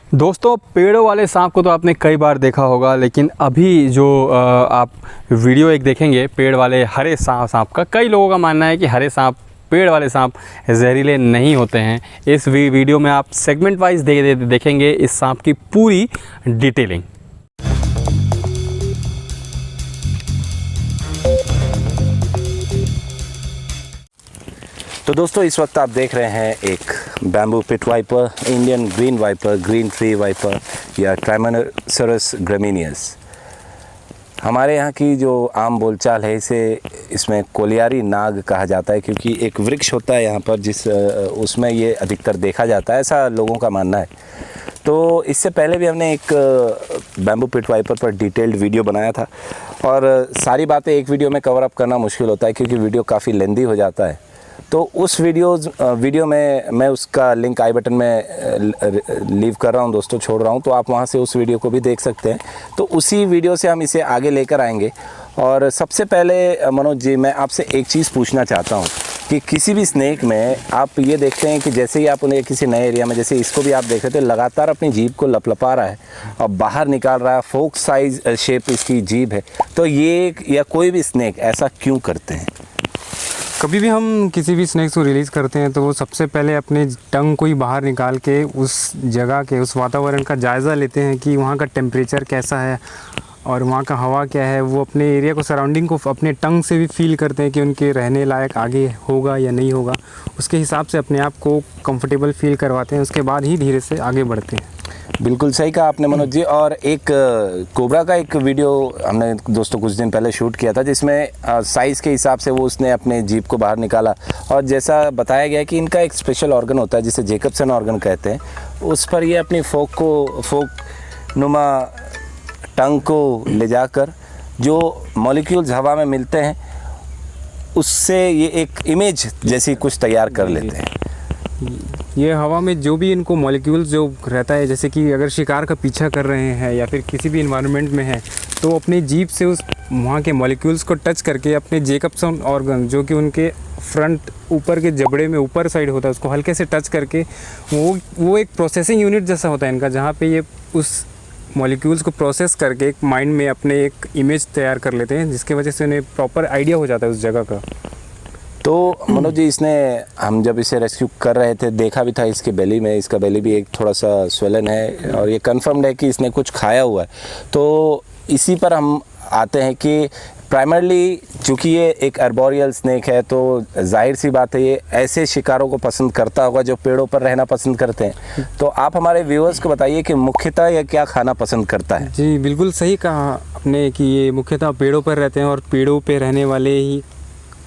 दोस्तों, पेड़ों वाले सांप को तो आपने कई बार देखा होगा, लेकिन अभी जो आप वीडियो एक देखेंगे पेड़ वाले हरे सांप का, कई लोगों का मानना है कि हरे सांप, पेड़ वाले सांप जहरीले नहीं होते हैं। इस वीडियो में आप सेगमेंट वाइज देखेंगे इस सांप की पूरी डिटेलिंग। तो दोस्तों, इस वक्त आप देख रहे हैं एक bamboo pit viper, Indian green viper, green tree viper या ट्राइमेनोसोरस ग्रामिनियस। हमारे यहाँ की जो आम बोलचाल है इसमें कोलियारी नाग कहा जाता है, क्योंकि एक वृक्ष होता है यहाँ पर उसमें ये अधिकतर देखा जाता है, ऐसा लोगों का मानना है। तो इससे पहले भी हमने एक बैम्बू पिट वाइपर पर डिटेल्ड वीडियो बनाया था, और सारी बातें एक वीडियो में कवर अप करना मुश्किल होता है क्योंकि वीडियो काफ़ी लेंदी हो जाता है। तो उस वीडियो में मैं उसका लिंक आई बटन में लीव कर रहा हूं दोस्तों, छोड़ रहा हूं, तो आप वहां से उस वीडियो को भी देख सकते हैं। तो उसी वीडियो से हम इसे आगे लेकर आएंगे। और सबसे पहले मनोज जी, मैं आपसे एक चीज़ पूछना चाहता हूं कि किसी भी स्नेक में आप ये देखते हैं कि जैसे ही आप उन्हें किसी नए एरिया में, जैसे इसको भी आप देख रहे थे, लगातार अपनी जीभ को लपलपा रहा है और बाहर निकाल रहा है, फोक साइज शेप इसकी जीभ है। तो ये या कोई भी स्नेक ऐसा क्यों करते हैं? कभी भी हम किसी भी स्नेक्स को रिलीज़ करते हैं तो वो सबसे पहले अपने टंग को ही बाहर निकाल के उस जगह के, उस वातावरण का जायज़ा लेते हैं कि वहाँ का टेम्परेचर कैसा है और वहाँ का हवा क्या है। वो अपने एरिया को, सराउंडिंग को अपने टंग से भी फील करते हैं कि उनके रहने लायक आगे होगा या नहीं होगा। उसके हिसाब से अपने आप को कंफर्टेबल फील करवाते हैं, उसके बाद ही धीरे से आगे बढ़ते हैं। बिल्कुल सही कहा आपने मनोज जी। और एक कोबरा का एक वीडियो हमने दोस्तों कुछ दिन पहले शूट किया था, जिसमें साइज़ के हिसाब से वो उसने अपने जीभ को बाहर निकाला, और जैसा बताया गया कि इनका एक स्पेशल ऑर्गन होता है जिसे जेकबसन ऑर्गन कहते हैं, उस पर ये अपनी फोक नुमा टंग को ले जाकर जो मॉलिक्यूल्स हवा में मिलते हैं उससे ये एक इमेज जैसी कुछ तैयार कर लेते हैं। ये हवा में जो भी इनको मॉलिक्यूल्स जो रहता है, जैसे कि अगर शिकार का पीछा कर रहे हैं या फिर किसी भी इन्वायरमेंट में है, तो अपनी जीभ से उस वहाँ के मॉलिक्यूल्स को टच करके अपने जेकबसन ऑर्गन, जो कि उनके फ्रंट ऊपर के जबड़े में ऊपर साइड होता है, उसको हल्के से टच करके वो एक प्रोसेसिंग यूनिट जैसा होता है इनका, जहाँ पे ये उस मॉलिक्यूल्स को प्रोसेस करके एक माइंड में अपने एक इमेज तैयार कर लेते हैं, जिसकी वजह से उन्हें प्रॉपर आइडिया हो जाता है उस जगह का। तो मनोज जी, हम जब इसे रेस्क्यू कर रहे थे, देखा भी था इसके बेली में, इसका बेली भी एक थोड़ा सा स्वेलन है और ये कंफर्म्ड है कि इसने कुछ खाया हुआ है। तो इसी पर हम आते हैं कि प्राइमरली चूँकि ये एक अर्बोरियल स्नेक है, तो जाहिर सी बात है ये ऐसे शिकारों को पसंद करता होगा जो पेड़ों पर रहना पसंद करते हैं। तो आप हमारे व्यूअर्स को बताइए कि मुख्यतः ये क्या खाना पसंद करता है? जी बिल्कुल सही कहा आपने कि ये मुख्यतः पेड़ों पर रहते हैं और पेड़ों पर रहने वाले ही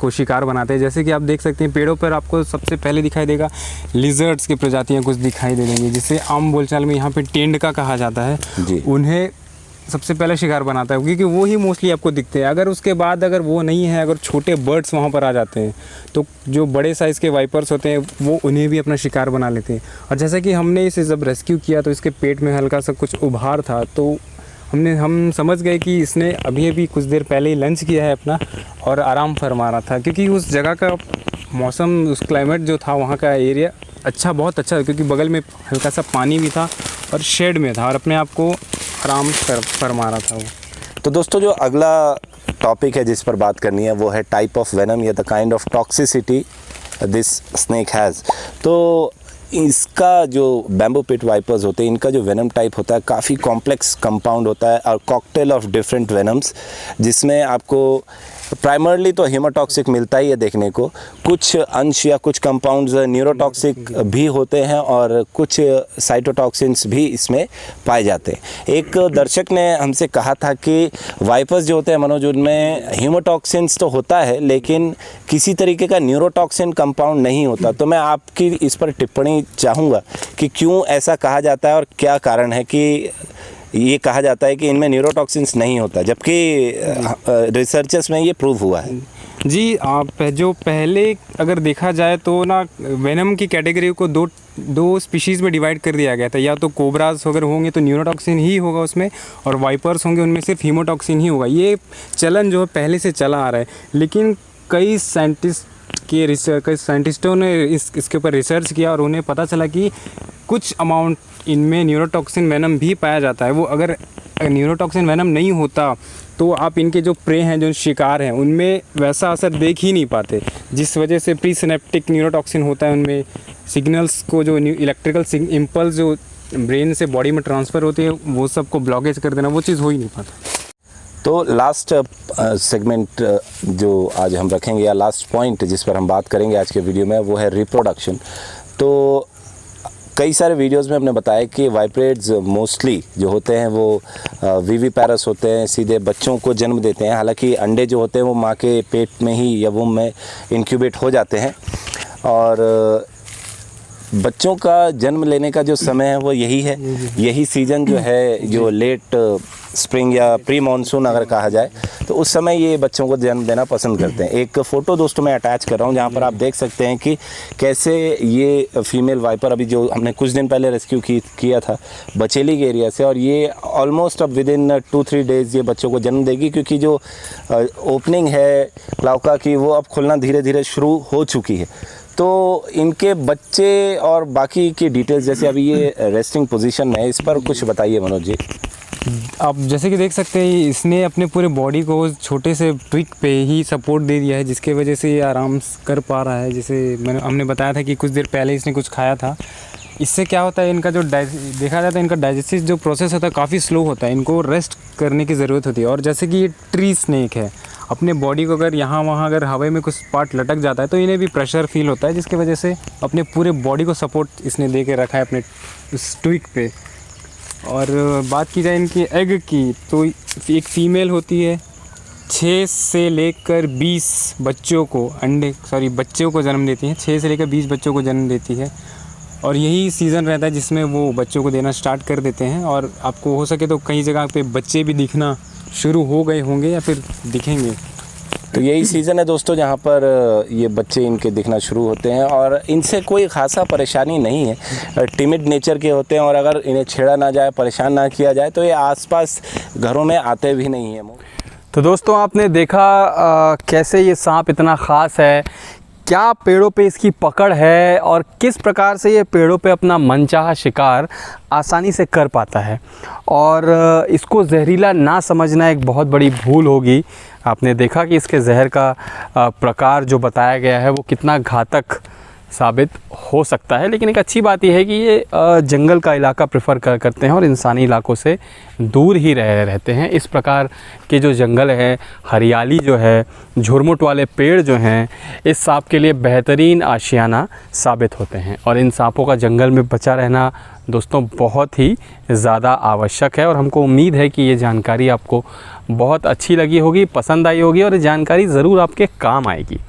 को शिकार बनाते हैं। जैसे कि आप देख सकते हैं पेड़ों पर आपको सबसे पहले दिखाई देगा लिजर्ड्स की प्रजातियां कुछ दिखाई दे देंगी, जिसे आम बोलचाल में यहाँ पे तेंदुआ कहा जाता है जी। उन्हें सबसे पहले शिकार बनाता है क्योंकि वो ही मोस्टली आपको दिखते हैं। अगर उसके बाद अगर वो नहीं है, अगर छोटे बर्ड्स वहाँ पर आ जाते हैं, तो जो बड़े साइज़ के वाइपर्स होते हैं वो उन्हें भी अपना शिकार बना लेते हैं। और जैसा कि हमने इसे जब रेस्क्यू किया तो इसके पेट में हल्का सा कुछ उभार था, तो हम समझ गए कि इसने अभी कुछ देर पहले ही लंच किया है अपना और आराम फरमा रहा था, क्योंकि उस जगह का मौसम, उस क्लाइमेट जो था वहाँ का एरिया बहुत अच्छा, क्योंकि बगल में हल्का सा पानी भी था और शेड में था और अपने आप को आराम फरमा रहा था वो। तो दोस्तों, जो अगला टॉपिक है जिस पर बात करनी है वो है टाइप ऑफ वेनम या the kind of toxicity this snake has. तो इसका जो बैम्बू पिट वाइपर्स होते हैं, इनका जो वेनम टाइप होता है काफ़ी कॉम्प्लेक्स कंपाउंड होता है और कॉकटेल ऑफ डिफरेंट वेनम्स, जिसमें आपको प्राइमरली तो हीमोटॉक्सिक मिलता ही है देखने को, कुछ अंश या कुछ कंपाउंड्स न्यूरोटॉक्सिक भी होते हैं और कुछ साइटोटॉक्सिन्स भी इसमें पाए जाते हैं। एक दर्शक ने हमसे कहा था कि वाइपर्स जो होते हैं मनोज, उनमें हीमोटॉक्सिन्स तो होता है लेकिन किसी तरीके का न्यूरोटॉक्सिन कंपाउंड नहीं होता। तो मैं आपकी इस पर टिप्पणी चाहूँगा कि क्यों ऐसा कहा जाता है और क्या कारण है कि ये कहा जाता है कि इनमें न्यूरोटॉक्सिन्स नहीं होता, जबकि रिसर्चर्स में ये प्रूव हुआ है। जी, आप जो पहले अगर देखा जाए तो ना, वेनम की कैटेगरी को दो स्पीशीज़ में डिवाइड कर दिया गया था। या तो कोबराज अगर होंगे तो न्यूरोटॉक्सिन ही होगा उसमें, और वाइपर्स होंगे उनमें सिर्फ हीमोटॉक्सिन ही होगा। ये चलन जो है पहले से चला आ रहा है, लेकिन कई साइंटिस्ट के रिसर्च कई साइंटिस्टों ने इसके ऊपर रिसर्च किया और उन्हें पता चला कि कुछ अमाउंट इनमें न्यूरोटॉक्सिन वेनम भी पाया जाता है। वो अगर न्यूरोटॉक्सिन वेनम नहीं होता तो आप इनके जो प्रे हैं, जो शिकार हैं, उनमें वैसा असर देख ही नहीं पाते, जिस वजह से प्री सिनेप्टिक न्यूरोटॉक्सिन होता है उनमें सिग्नल्स को, जो इलेक्ट्रिकल इम्पल्स जो ब्रेन से बॉडी में ट्रांसफ़र होती है, वो सब को ब्लॉकेज कर देना, वो चीज़ हो ही नहीं पाता। तो लास्ट सेगमेंट जो आज हम रखेंगे, या लास्ट पॉइंट जिस पर हम बात करेंगे आज के वीडियो में, वो है रिप्रोडक्शन। तो कई सारे वीडियोस में हमने बताया कि वाइपरेट्स मोस्टली जो होते हैं वो विविपैरस होते हैं, सीधे बच्चों को जन्म देते हैं। हालांकि अंडे जो होते हैं वो माँ के पेट में ही या वूम में इंक्यूबेट हो जाते हैं, और बच्चों का जन्म लेने का जो समय है वो यही है। यही सीज़न जो है, जो लेट स्प्रिंग या प्री मानसून अगर कहा जाए, तो उस समय ये बच्चों को जन्म देना पसंद करते हैं। एक फ़ोटो दोस्तों मैं अटैच कर रहा हूँ, जहाँ पर आप देख सकते हैं कि कैसे ये फीमेल वाइपर, अभी जो हमने कुछ दिन पहले रेस्क्यू किया था बचेली के एरिया से, और ये ऑलमोस्ट अब विदिन 2-3 डेज़ ये बच्चों को जन्म देगी, क्योंकि जो ओपनिंग है क्लाउका की वो अब खुलना धीरे धीरे शुरू हो चुकी है। तो इनके बच्चे और बाकी की डिटेल्स, जैसे अभी ये रेस्टिंग पोजीशन में है, इस पर कुछ बताइए मनोज जी। आप जैसे कि देख सकते हैं इसने अपने पूरे बॉडी को छोटे से ट्विक पे ही सपोर्ट दे दिया है, जिसके वजह से ये आराम कर पा रहा है। जैसे हमने बताया था कि कुछ देर पहले इसने कुछ खाया था। इससे क्या होता है, इनका जो देखा जाता है इनका डाइजेस्टिव जो प्रोसेस होता है काफ़ी स्लो होता है, इनको रेस्ट करने की ज़रूरत होती है। और जैसे कि ये ट्री स्नेक है, अपने बॉडी को अगर यहाँ वहाँ अगर हवा में कुछ पार्ट लटक जाता है तो इन्हें भी प्रेशर फील होता है, जिसकी वजह से अपने पूरे बॉडी को सपोर्ट इसने दे के रखा है अपने उस ट्विक पे। और बात की जाए इनकी एग की, तो एक फ़ीमेल होती है 6 से लेकर 20 बच्चों को जन्म देती हैं। 6 से लेकर 20 बच्चों को जन्म देती है, और यही सीज़न रहता है जिसमें वो बच्चों को देना स्टार्ट कर देते हैं। और आपको हो सके तो कई जगह पे बच्चे भी दिखना शुरू हो गए होंगे या फिर दिखेंगे। तो यही सीज़न है दोस्तों जहाँ पर ये बच्चे इनके दिखना शुरू होते हैं, और इनसे कोई ख़ासा परेशानी नहीं है। टिमिड नेचर के होते हैं, और अगर इन्हें छेड़ा ना जाए, परेशान ना किया जाए, तो ये आसपास घरों में आते भी नहीं हैं। तो दोस्तों आपने देखा कैसे ये सांप इतना ख़ास है, क्या पेड़ों पे इसकी पकड़ है, और किस प्रकार से ये पेड़ों पे अपना मनचाहा शिकार आसानी से कर पाता है। और इसको जहरीला ना समझना एक बहुत बड़ी भूल होगी। आपने देखा कि इसके जहर का प्रकार जो बताया गया है वो कितना घातक साबित हो सकता है। लेकिन एक अच्छी बात यह है कि ये जंगल का इलाका प्रेफर करते हैं और इंसानी इलाकों से दूर ही रहते हैं। इस प्रकार के जो जंगल है, हरियाली जो है, झुरमुट वाले पेड़ जो हैं, इस सांप के लिए बेहतरीन आशियाना साबित होते हैं। और इन सांपों का जंगल में बचा रहना दोस्तों बहुत ही ज़्यादा आवश्यक है। और हमको उम्मीद है कि ये जानकारी आपको बहुत अच्छी लगी होगी, पसंद आई होगी, और ये जानकारी ज़रूर आपके काम आएगी।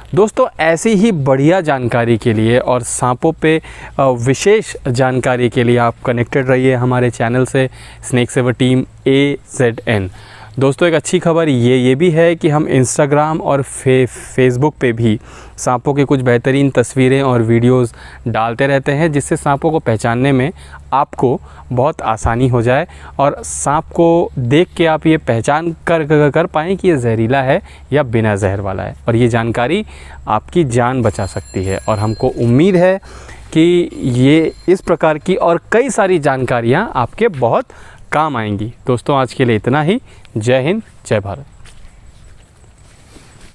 दोस्तों ऐसी ही बढ़िया जानकारी के लिए और सांपों पे विशेष जानकारी के लिए आप कनेक्टेड रहिए हमारे चैनल से, स्नेक सेवर टीम AZN। दोस्तों एक अच्छी खबर ये भी है कि हम इंस्टाग्राम और फेसबुक पे भी सांपों के कुछ बेहतरीन तस्वीरें और वीडियोस डालते रहते हैं, जिससे सांपों को पहचानने में आपको बहुत आसानी हो जाए और सांप को देख के आप ये पहचान कर पाएँ कि ये जहरीला है या बिना जहर वाला है। और ये जानकारी आपकी जान बचा सकती है। और हमको उम्मीद है कि ये इस प्रकार की और कई सारी जानकारियाँ आपके बहुत काम आएंगी। दोस्तों आज के लिए इतना ही। जय हिंद, जय भारत।